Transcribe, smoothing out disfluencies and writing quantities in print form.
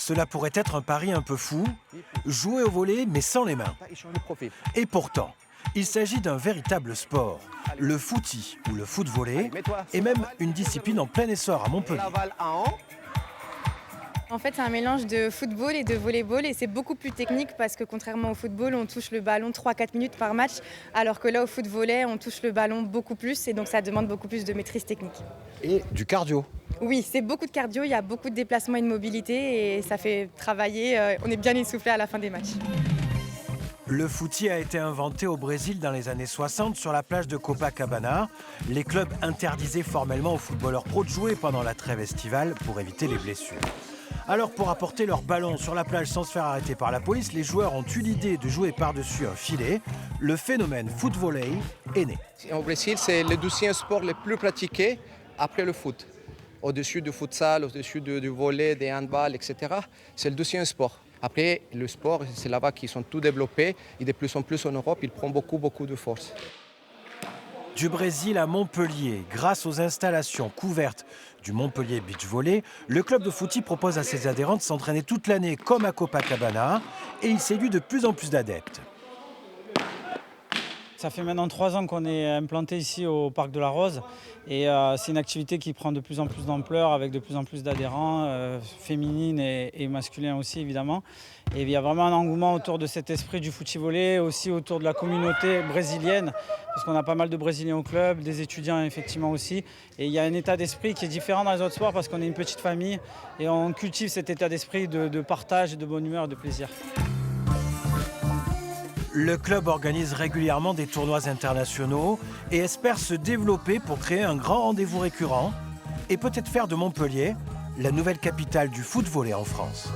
Cela pourrait être un pari un peu fou, jouer au volley mais sans les mains. Et pourtant, il s'agit d'un véritable sport. Le footy ou le foot volley est même une discipline en plein essor à Montpellier. En fait, c'est un mélange de football et de volleyball et c'est beaucoup plus technique parce que contrairement au football, on touche le ballon 3-4 minutes par match, alors que là, au foot volley, on touche le ballon beaucoup plus et donc ça demande beaucoup plus de maîtrise technique. Et du cardio. Oui, c'est beaucoup de cardio, il y a beaucoup de déplacements et de mobilité et ça fait travailler, on est bien essoufflé à la fin des matchs. Le footy a été inventé au Brésil dans les années 60 sur la plage de Copacabana. Les clubs interdisaient formellement aux footballeurs pro de jouer pendant la trêve estivale pour éviter les blessures. Alors pour apporter leur ballon sur la plage sans se faire arrêter par la police, les joueurs ont eu l'idée de jouer par-dessus un filet. Le phénomène foot-volley est né. Au Brésil, c'est le deuxième sport le plus pratiqué après le foot. Au-dessus du futsal, au-dessus du volley, des handball, etc. C'est le deuxième sport. Après, le sport, c'est là-bas qu'ils sont tout développés et de plus en plus en Europe, il prend beaucoup de force. Du Brésil à Montpellier, grâce aux installations couvertes du Montpellier Beach Volley, le club de footy propose à ses adhérents de s'entraîner toute l'année comme à Copacabana et il séduit de plus en plus d'adeptes. Ça fait maintenant 3 ans qu'on est implanté ici au Parc de la Rose et c'est une activité qui prend de plus en plus d'ampleur avec de plus en plus d'adhérents, féminines et masculins aussi évidemment. Et il y a vraiment un engouement autour de cet esprit du foot-volley, aussi autour de la communauté brésilienne, parce qu'on a pas mal de Brésiliens au club, des étudiants effectivement aussi. Et il y a un état d'esprit qui est différent dans les autres sports parce qu'on est une petite famille et on cultive cet état d'esprit de partage, de bonne humeur, de plaisir. Le club organise régulièrement des tournois internationaux et espère se développer pour créer un grand rendez-vous récurrent et peut-être faire de Montpellier la nouvelle capitale du foot volley en France.